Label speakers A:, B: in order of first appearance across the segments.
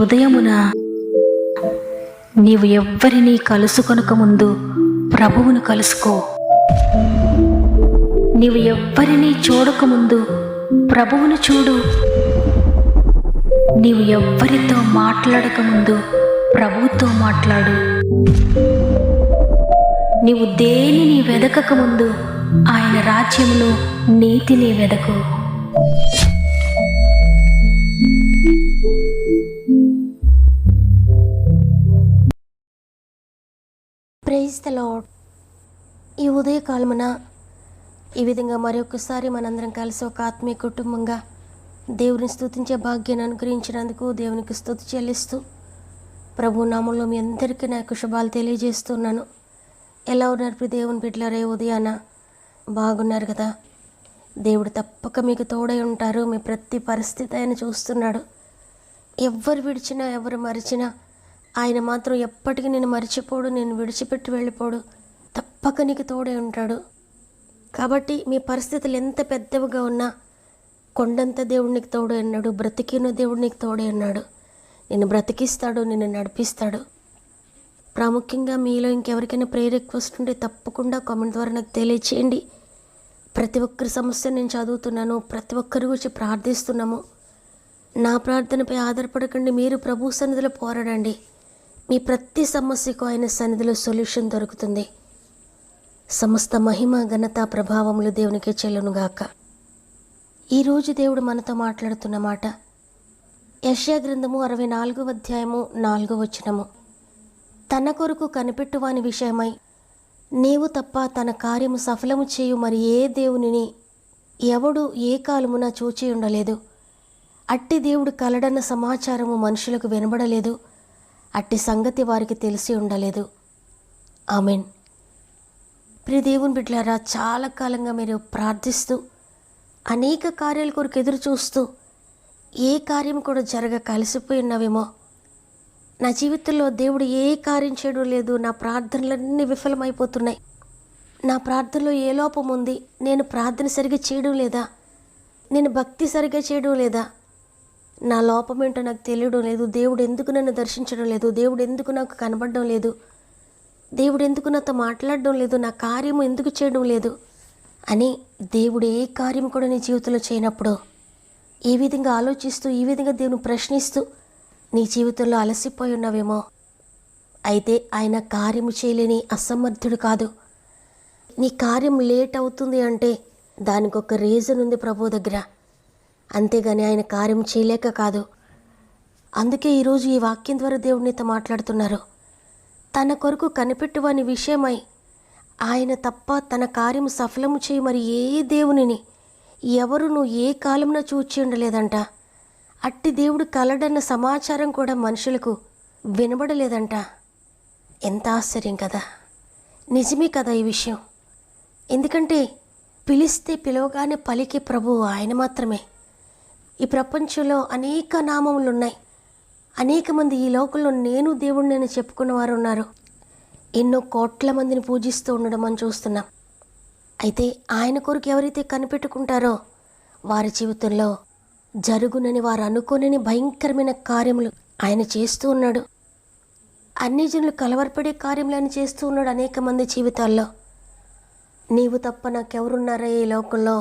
A: ఉదయమున నీవు ఎవ్వరినీ కలుసుకొనక ముందు ప్రభువును కలుసుకో. నీవు ఎవ్వరినీ చూడకముందు ప్రభువును చూడు. నీవు ఎవ్వరితో మాట్లాడకముందు ప్రభువుతో మాట్లాడు. నీవు దేనిని వెదకకముందు ఆయన రాజ్యమును నీతిని వెదకు.
B: Praise the lord. ఈ ఉదయకాలమున ఈ విధంగా మరొకసారి మనందరం కలిసి ఒక ఆత్మీయ కుటుంబంగా దేవుని స్తుతించే భాగ్యాన్ని అనుగ్రహించినందుకు దేవునికి స్తుతి చెల్లిస్తూ ప్రభు నామంలో మీ అందరికీ నా యొక్క శుభాలు తెలియజేస్తున్నాను. ఎలా ఉన్నారు దేవుని బిడ్డలారా? ఉదయాన బాగున్నారు కదా? దేవుడు తప్పక మీకు తోడై ఉంటారు. మీ ప్రతి పరిస్థితి ఆయన చూస్తున్నాడు. ఎవరు విడిచినా ఎవరు మరిచినా ఆయన మాత్రం ఎప్పటికీ నేను మర్చిపోడు, నేను విడిచిపెట్టి వెళ్ళిపోడు. తప్పక నీకు తోడై ఉంటాడు. కాబట్టి మీ పరిస్థితులు ఎంత పెద్దవిగా ఉన్నా కొండంత దేవుడికి తోడై ఉన్నాడు. బ్రతికిన దేవుడికి తోడై ఉన్నాడు. నిన్ను బ్రతికిస్తాడు, నిన్ను నడిపిస్తాడు. ప్రాముఖ్యంగా మీలో ఇంకెవరికైనా ప్రేయర్ రిక్వెస్ట్ ఉంటే తప్పకుండా కామెంట్ ద్వారా నాకు తెలియచేయండి. ప్రతి ఒక్కరి సమస్య నేను చదువుతున్నాను, ప్రతి ఒక్కరి గురించి ప్రార్థిస్తున్నాము. నా ప్రార్థనపై ఆధారపడకండి, మీరు ప్రభు సన్నిధిలో పోరాడండి. మీ ప్రతి సమస్యకు ఆయన సన్నిధిలో సొల్యూషన్ దొరుకుతుంది. సమస్త మహిమ ఘనత ప్రభావములు దేవునికే చెల్లునుగాక. ఈరోజు దేవుడు మనతో మాట్లాడుతున్న మాట యెషయా గ్రంథము 64వ అధ్యాయము 4వ వచనము. తన కొరకు కనిపెట్టువాని విషయమై నీవు తప్ప తన కార్యము సఫలము చేయు మరి ఏ దేవునిని ఎవడు ఏ కాలమున చూచి ఉండలేదు. అట్టి దేవుడు కలడన్న సమాచారము మనుషులకు వినబడలేదు. అట్టి సంగతి వారికి తెలిసి ఉండలేదు. ఆమెన్. ప్రియ దేవుని బిడ్డలారా, చాలా కాలంగా మీరు ప్రార్థిస్తూ అనేక కార్యాల కొరకు ఎదురు చూస్తూ ఏ కార్యం కూడా జరగక కలిసిపోయి ఉన్నవేమో. నా జీవితంలో దేవుడు ఏ కార్యం చేయడం లేదు, నా ప్రార్థనలన్నీ విఫలమైపోతున్నాయి, నా ప్రార్థనలో ఏ లోపం ఉంది, నేను ప్రార్థన సరిగ్గా చేయడం లేదా, నేను భక్తి సరిగ్గా చేయడం లేదా, నా లోపం ఏంటో నాకు తెలియడం లేదు, దేవుడు ఎందుకు నన్ను దర్శించడం లేదు, దేవుడు ఎందుకు నాకు కనబడడం లేదు, దేవుడు ఎందుకు నాతో మాట్లాడడం లేదు, నా కార్యము ఎందుకు చేయడం లేదు అని దేవుడు ఏ కార్యం కూడా నీ జీవితంలో చేయనప్పుడు ఈ విధంగా ఆలోచిస్తూ ఈ విధంగా దేవుని ప్రశ్నిస్తూ నీ జీవితంలో అలసిపోయి ఉన్నావేమో. అయితే ఆయన కార్యము చేయలేని అసమర్థుడు కాదు. నీ కార్యం లేట్ అవుతుంది అంటే దానికి ఒక రీజన్ ఉంది ప్రభు దగ్గర, అంతేగాని ఆయన కార్యం చేయలేక కాదు. అందుకే ఈరోజు ఈ వాక్యం ద్వారా దేవుడు నీతో మాట్లాడుతున్నారు. తన కొరకు కనిపెట్టువాని విషయమై ఆయన తప్ప తన కార్యము సఫలము చేయి మరి ఏ దేవునిని ఎవరును ఏ కాలంలో చూచి ఉండలేదంట. అట్టి దేవుడు కలడన్న సమాచారం కూడా మనుషులకు వినబడలేదంట. ఎంత ఆశ్చర్యం కదా! నిజమే కదా ఈ విషయం. ఎందుకంటే పిలిస్తే పిలవగానే పలికే ప్రభువు ఆయన మాత్రమే. ఈ ప్రపంచంలో అనేక నామములు ఉన్నాయి. అనేక మంది ఈ లోకంలో నేను దేవుడిని చెప్పుకున్న వారు ఉన్నారు. ఎన్నో కోట్ల మందిని పూజిస్తూ ఉండడం మనం చూస్తున్నాం. అయితే ఆయన కొరకు ఎవరైతే కనిపెట్టుకుంటారో వారి జీవితంలో జరుగునని వారు అనుకోనని భయంకరమైన కార్యములు ఆయన చేస్తూ ఉన్నాడు. అన్ని జనులు కలవరపడే కార్యములు ఆయన చేస్తూ ఉన్నాడు అనేక మంది జీవితాల్లో. నీవు తప్ప నాకెవరున్నారా ఈ లోకంలో,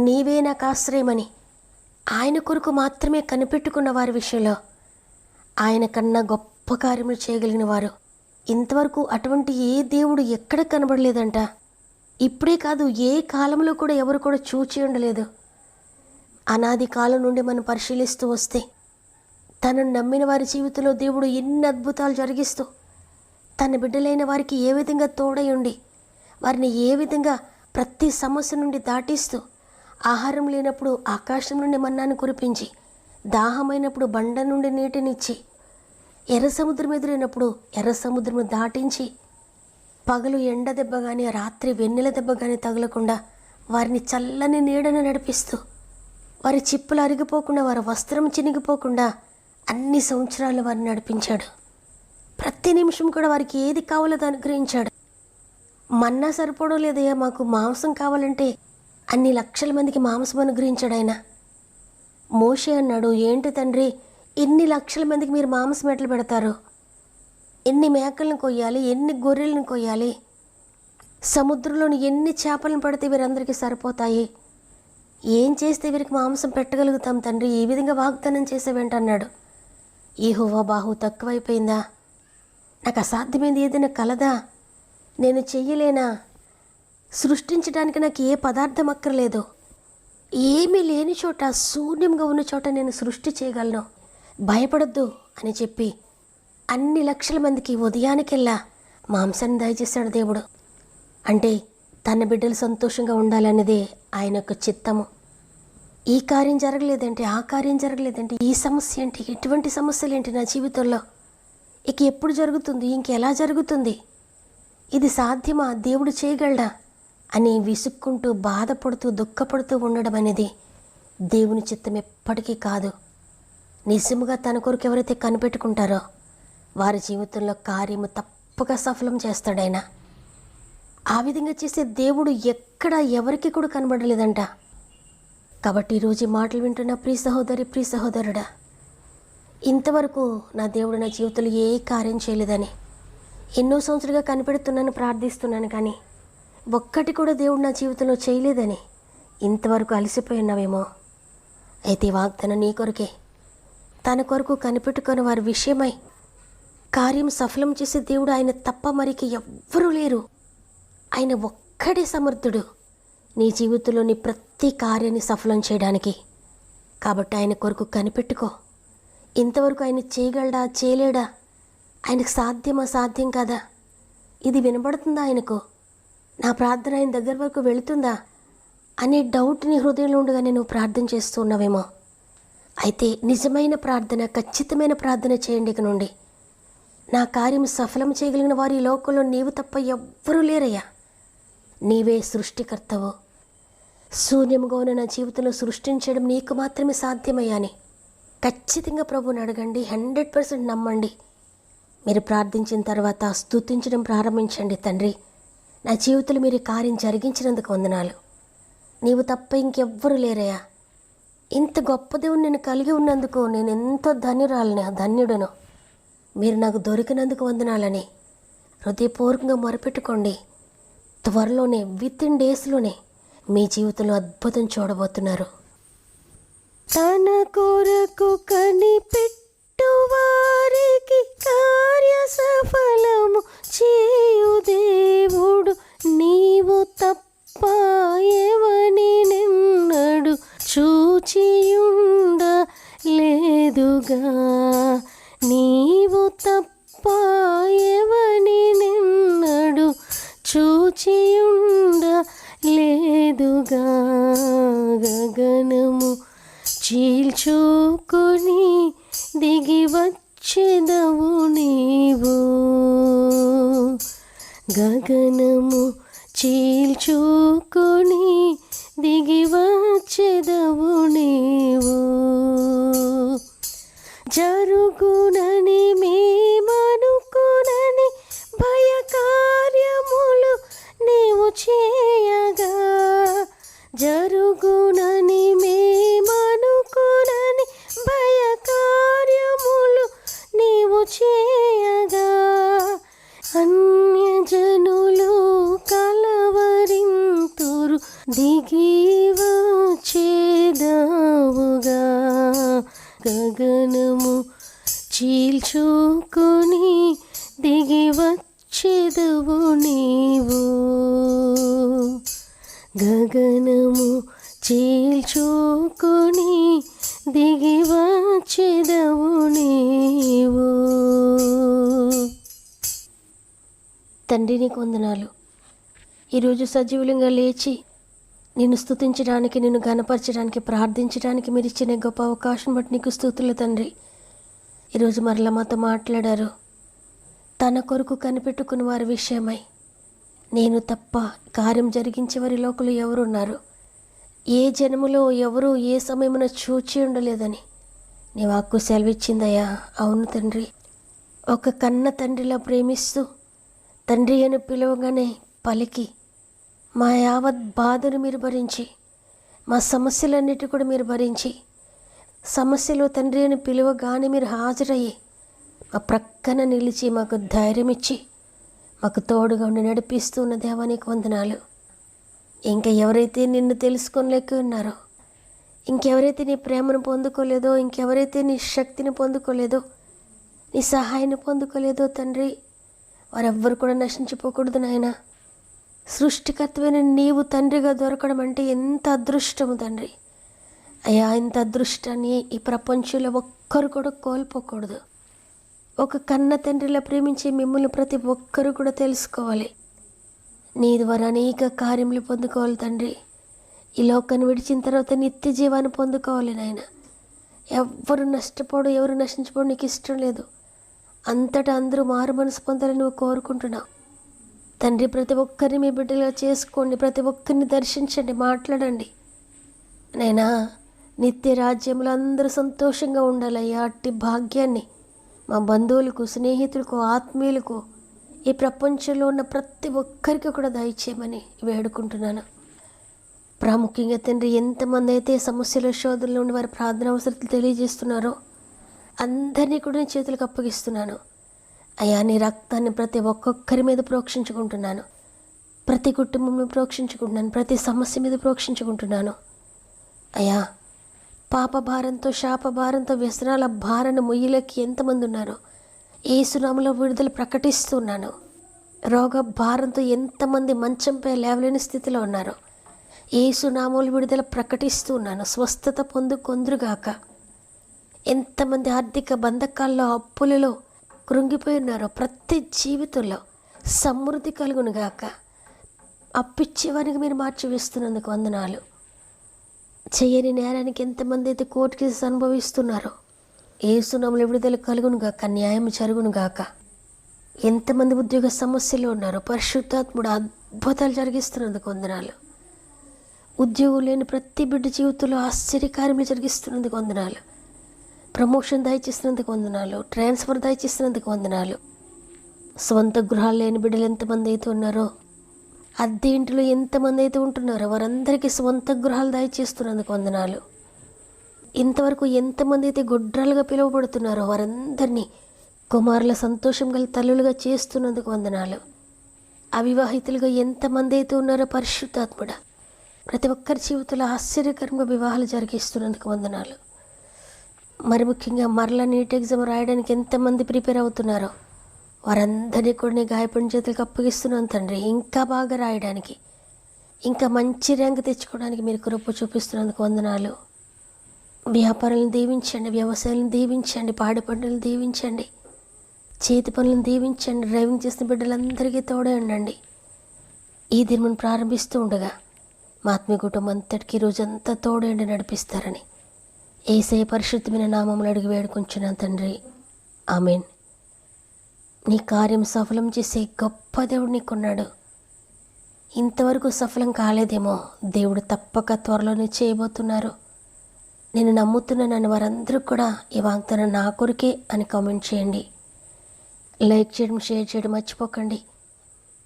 B: నీవే నాకు ఆశ్రయమని ఆయన కొరకు మాత్రమే కనిపెట్టుకున్న వారి విషయంలో ఆయన కన్నా గొప్ప కార్యములు చేయగలిగిన వారు ఇంతవరకు అటువంటి ఏ దేవుడు ఎక్కడ కనబడలేదంట. ఇప్పుడే కాదు, ఏ కాలంలో కూడా ఎవరు కూడా చూచి ఉండలేదు. అనాది కాలం నుండి మనం పరిశీలిస్తూ వస్తే తనను నమ్మిన వారి జీవితంలో దేవుడు ఎన్ని అద్భుతాలు జరిగిస్తూ తన బిడ్డలైన వారికి ఏ విధంగా తోడై ఉండి వారిని ఏ విధంగా ప్రతి సమస్య నుండి దాటిస్తూ ఆహారం లేనప్పుడు ఆకాశం నుండి మన్నాను కురిపించి, దాహమైనప్పుడు బండ నుండి నీటినిచ్చి, ఎర్ర సముద్రం ఎదురైనప్పుడు ఎర్ర సముద్రం దాటించి, పగలు ఎండ దెబ్బ కానీ రాత్రి వెన్నెల దెబ్బ కానీ తగలకుండా వారిని చల్లని నీడను నడిపిస్తూ, వారి చిప్పులు అరిగిపోకుండా వారి వస్త్రం చినిగిపోకుండా అన్ని సంవత్సరాలు వారిని నడిపించాడు. ప్రతి నిమిషం కూడా వారికి ఏది కావాలో అది అనుగ్రహించాడు. మన్నా సరిపోవడం లేదయ్యా, మాకు మాంసం కావాలంటే అన్ని లక్షల మందికి మాంసం అనుగ్రహించాడు ఆయన. మోషే అన్నాడు, ఏంటి తండ్రి ఎన్ని లక్షల మందికి మీరు మాంసం ఎట్లా పెడతారు? ఎన్ని మేకలను కొయ్యాలి, ఎన్ని గొర్రెలను కొయ్యాలి, సముద్రంలోని ఎన్ని చేపలను పడితే వీరందరికీ సరిపోతాయి? ఏం చేస్తే వీరికి మాంసం పెట్టగలుగుతాం తండ్రి? ఈ విధంగా వాగ్దానం చేసేవేంటన్నాడు. యెహోవా బాహు తక్కువైపోయిందా? నాకు అసాధ్యమైంది ఏదైనా కలదా? నేను చెయ్యలేనా? సృష్టించడానికి నాకు ఏ పదార్థం అక్కర్లేదు. ఏమీ లేని చోట, శూన్యంగా ఉన్న చోట నేను సృష్టి చేయగలను, భయపడొద్దు అని చెప్పి అన్ని లక్షల మందికి ఉదయానికెల్లా మాంసాన్ని దయచేశాడు దేవుడు. అంటే తన బిడ్డలు సంతోషంగా ఉండాలన్నదే ఆయన యొక్క చిత్తము. ఈ కార్యం జరగలేదంటే, ఆ కార్యం జరగలేదంటే, ఈ సమస్య ఏంటి, ఎటువంటి సమస్యలు ఏంటి నా జీవితంలో, ఇక ఎప్పుడు జరుగుతుంది, ఇంకెలా జరుగుతుంది, ఇది సాధ్యమా, దేవుడు చేయగలడా అని విసుక్కుంటూ బాధపడుతూ దుఃఖపడుతూ ఉండడం అనేది దేవుని చిత్తం ఎప్పటికీ కాదు. నిజముగా తన కొరకు ఎవరైతే కనిపెట్టుకుంటారో వారి జీవితంలో కార్యము తప్పక సఫలం చేస్తాడాయన. ఆ విధంగా చేసే దేవుడు ఎక్కడ ఎవరికి కూడా కనబడలేదంట. కాబట్టి ఈరోజు ఈ మాటలు వింటున్న ప్రియ సహోదరి, ప్రియ సహోదరుడా, ఇంతవరకు నా దేవుడు నా జీవితంలో ఏ కార్యం చేయలేదని ఎన్నో సంవత్సరాలుగా కనిపెడుతున్నాను, ప్రార్థిస్తున్నాను, కానీ ఒక్కటి కూడా దేవుడు నా జీవితంలో చేయలేదని ఇంతవరకు అలసిపోయి ఉన్నావేమో. అయితే ఈ వాగ్దానం నీ కొరకే. తన కొరకు కనిపెట్టుకుని వారి విషయమై కార్యం సఫలం చేసే దేవుడు ఆయన తప్ప మరికి ఎవ్వరూ లేరు. ఆయన ఒక్కడే సమర్థుడు నీ జీవితంలోని ప్రతి కార్యాన్ని సఫలం చేయడానికి. కాబట్టి ఆయన కొరకు కనిపెట్టుకో. ఇంతవరకు ఆయన చేయగలడా, చేయలేడా, ఆయనకు సాధ్యమా, సాధ్యం కాదా, ఇది వినబడుతుందా ఆయనకు, నా ప్రార్థన ఆయన దగ్గర వరకు వెళుతుందా అనే డౌట్ నీ హృదయంలో ఉండగా నేను ప్రార్థన చేస్తూ ఉన్నావేమో. అయితే నిజమైన ప్రార్థన, ఖచ్చితమైన ప్రార్థన చేయండి. ఇక నుండి నా కార్యం సఫలం చేయగలిగిన వారు ఈ లోకంలో నీవు తప్ప ఎవ్వరూ లేరయ్యా. నీవే సృష్టికర్తవు. శూన్యముగా ఉన్న నా జీవితంలో సృష్టించడం నీకు మాత్రమే సాధ్యమయ్యా అని ఖచ్చితంగా ప్రభువుని అడగండి. 100% నమ్మండి. మీరు ప్రార్థించిన తర్వాత స్తుతించడం ప్రారంభించండి. తండ్రి, నా జీవితంలో మీరు ఈ కార్యం జరిగించినందుకు వందనాలు. నీవు తప్ప ఇంకెవ్వరూ లేరయ్యా. ఇంత గొప్ప దేవుని నేను కలిగి ఉన్నందుకు నేను ఎంతో ధన్యుడను. మీరు నాకు దొరికినందుకు వందనాలని హృదయపూర్వకంగా మొరపెట్టుకోండి. త్వరలోనే, వితిన్ డేస్లోనే మీ జీవితంలో అద్భుతం చూడబోతున్నారు.
C: తన కొరకు కనిపెట్టు వారికి కార్య సఫలము చేయు దేవుడు నీవు తప్ప ఎవని నిన్నడు చూచియుండ లేదుగా. నీవు తప్ప ఎవని నిన్నడు చూచియుండ లేదుగా. గగనము చీల్చుకొని దిగి వచ్చెదవు నీవు. గగనము చీల్చుకొని దిగి వచ్చెదవు నీవు. జరుగునని మేమనుకునని భయకార్యములు నీవు చేయగా. జరుగునని మేమనుకునని భయకార్యములు నీవు చేయగా. అన్యజనులు కలవరింతురు దిగి వచ్చెదవుగా. గగనము చీల్చుకొని దిగి వచ్చెదవు నీవు. గగనము చీల్చుకొని దిగి వచ్చెదవు నీవు.
B: తండ్రి, నీకు వందనాలు. ఈరోజు సజీవులంగా లేచి నిన్ను స్తుతించడానికి, నిన్ను ఘనపరచడానికి, ప్రార్థించడానికి మీరు ఇచ్చిన గొప్ప అవకాశం బట్టి నీకు స్తుతులు తండ్రి. ఈరోజు మరలా మాతో మాట్లాడారు. తన కొరకు కనిపెట్టుకున్న వారి విషయమై నేను తప్ప కార్యం జరిగించే వారి లోకలు ఎవరున్నారు, ఏ జన్మలో ఎవరు ఏ సమయమున చూచి ఉండలేదని నీ వాక్కు సెలవిచ్చిందయ్యా. అవును తండ్రి, ఒక కన్న తండ్రిలా ప్రేమిస్తూ తండ్రి అని పిలవగానే పలికి మా యావత్ బాధను మీరు భరించి, మా సమస్యలన్నిటి కూడా మీరు భరించి సమస్యలో తండ్రి అని పిలువగానే మీరు హాజరయ్యి మా ప్రక్కన నిలిచి మాకు ధైర్యం ఇచ్చి మాకు తోడుగా ఉండి నడిపిస్తున్న దేవా నీకు వందనాలు. ఇంకా ఎవరైతే నిన్ను తెలుసుకోలేక ఉన్నారో, ఇంకెవరైతే నీ ప్రేమను పొందుకోలేదో, ఇంకెవరైతే నీ శక్తిని పొందుకోలేదో, నీ సహాయాన్ని పొందుకోలేదో తండ్రి, వారెవ్వరు కూడా నశించిపోకూడదు నాయన. సృష్టికర్తమైన నీవు తండ్రిగా దొరకడం అంటే ఎంత అదృష్టము తండ్రి. అయ్యా, ఇంత అదృష్టాన్ని ఈ ప్రపంచంలో ఒక్కరు కూడా కోల్పోకూడదు. ఒక కన్న తండ్రిలా ప్రేమించే మిమ్మల్ని ప్రతి ఒక్కరూ కూడా తెలుసుకోవాలి. నీ ద్వారా అనేక కార్యములు పొందుకోవాలి తండ్రి. ఈ లోకాన్ని విడిచిన తర్వాత నిత్య జీవాన్ని పొందుకోవాలి నాయన. ఎవ్వరు నష్టపోడు, ఎవరు నశించిపోవడం నీకు ఇష్టం లేదు. అంతటా అందరూ మారు మనసు పొందాలని నువ్వు కోరుకుంటున్నావు తండ్రి. ప్రతి ఒక్కరిని మీ బిడ్డలుగా చేసుకోండి, ప్రతి ఒక్కరిని దర్శించండి, మాట్లాడండి నైనా. నిత్య రాజ్యంలో అందరూ సంతోషంగా ఉండాలయ్యా. అట్టి భాగ్యాన్ని మా బంధువులకు, స్నేహితులకు, ఆత్మీయులకు, ఈ ప్రపంచంలో ఉన్న ప్రతి ఒక్కరికి కూడా దయచేయమని వేడుకుంటున్నాను. ప్రాముఖ్యంగా తండ్రి, ఎంతమంది అయితే సమస్యల శోధనలో ఉండి వారి ప్రార్థన అవసరాలు తెలియజేస్తున్నారో అందరినీ కూడా నేను చేతులకు అప్పగిస్తున్నాను. అయ్యా, నీ రక్తాన్ని ప్రతి ఒక్కొక్కరి మీద ప్రోక్షించుకుంటున్నాను. ప్రతి కుటుంబంలో ప్రోక్షించుకుంటున్నాను. ప్రతి సమస్య మీద ప్రోక్షించుకుంటున్నాను. అయ్యా, పాప భారంతో, శాప భారంతో, వ్యసనాల భారాన్ని మొయ్యలేకి ఎంతమంది ఉన్నారో యేసునామములో విడుదల ప్రకటిస్తున్నాను. రోగ భారంతో ఎంతమంది మంచంపై లేవలేని స్థితిలో ఉన్నారో యేసునామములో విడుదల ప్రకటిస్తున్నాను. స్వస్థత పొందుకొందురుగాక. ఎంతమంది ఆర్థిక బంధకాల్లో, అప్పులలో కృంగిపోయి ఉన్నారో ప్రతి జీవితంలో సమృద్ధి కలుగునుగాక. అప్పిచ్చేవారికి మీరు మార్చి వేస్తున్నందుకు వందనాలు. చేయని నేరానికి ఎంతమంది అయితే కోర్టు కేసు అనుభవిస్తున్నారో యేసునామములో విడుదల కలుగునుగాక, న్యాయం జరుగునుగాక. ఎంతమంది ఉద్యోగ సమస్యలు ఉన్నారో పరిశుద్ధాత్ముడు అద్భుతాలు జరిగిస్తున్నందుకు వందనాలు. ఉద్యోగం లేని ప్రతి బిడ్డ జీవితంలో ఆశ్చర్యకార్యములు జరిగిస్తున్నందుకు వందనాలు. ప్రమోషన్ దయచేస్తున్నందుకు వందనాలు. ట్రాన్స్ఫర్ దయచేస్తున్నందుకు వందనాలు. స్వంత గృహాలు లేని బిడ్డలు ఎంతమంది అయితే ఉన్నారో, అద్దె ఇంటిలో ఎంతమంది అయితే ఉంటున్నారో వారందరికీ స్వంత గృహాలు దయచేస్తున్నందుకు వందనాలు. ఇంతవరకు ఎంతమంది అయితే గొడ్రాలుగా పిలువబడుతున్నారో వారందరినీ కుమారుల సంతోషం గల తల్లులుగా చేస్తున్నందుకు వందనాలు. అవివాహితులుగా ఎంతమంది అయితే ఉన్నారో పరిశుద్ధాత్ముడా, ప్రతి ఒక్కరి జీవితంలో ఆశ్చర్యకరంగా వివాహాలు జరిగిస్తున్నందుకు వందనాలు. మరి ముఖ్యంగా మరలా నీట్ ఎగ్జామ్ రాయడానికి ఎంతమంది ప్రిపేర్ అవుతున్నారో వారందరినీ కూడా నీ గాయపడిన చేతులకు అప్పగిస్తున్నాను తండ్రి. ఇంకా బాగా రాయడానికి, ఇంకా మంచి ర్యాంక్ తెచ్చుకోవడానికి మీరు కృప చూపిస్తున్నందుకు వందనాలు. వ్యాపారాలను దీవించండి, వ్యవసాయాలను దీవించండి, పాడి పంటలను దీవించండి, చేతి పనులను దీవించండి. డ్రైవింగ్ చేసిన బిడ్డలందరికీ తోడే ఉండండి. ఈ దినం ప్రారంభిస్తూ ఉండగా మా ఆత్మీయ కుటుంబం అంతటికీ రోజంతా తోడేండి నడిపిస్తారని యేసయ్య పరిశుద్ధమైన నామములో అడిగి వేడుకుంటున్నాను తండ్రి. ఆమేన్. నీ కార్యం సఫలం చేసే గొప్ప దేవుడు నీకున్నాడు. ఇంతవరకు సఫలం కాలేదేమో, దేవుడు తప్పక త్వరలోనే చేయబోతున్నారు. నేను నమ్ముతున్నానని వారందరూ కూడా ఈ వాగ్దానం నా కొరికే అని కామెంట్ చేయండి. లైక్ చేయడం, షేర్ చేయడం మర్చిపోకండి.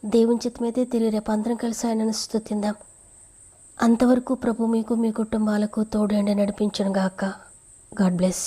B: దేవుని చిత్తమైతే తిరిగి రేపు అందరం కలిసి ఆయనను స్తుతిందాం. అంతవరకు ప్రభు మీకు, మీ కుటుంబాలకు తోడండి నడిపించును గాక. God bless.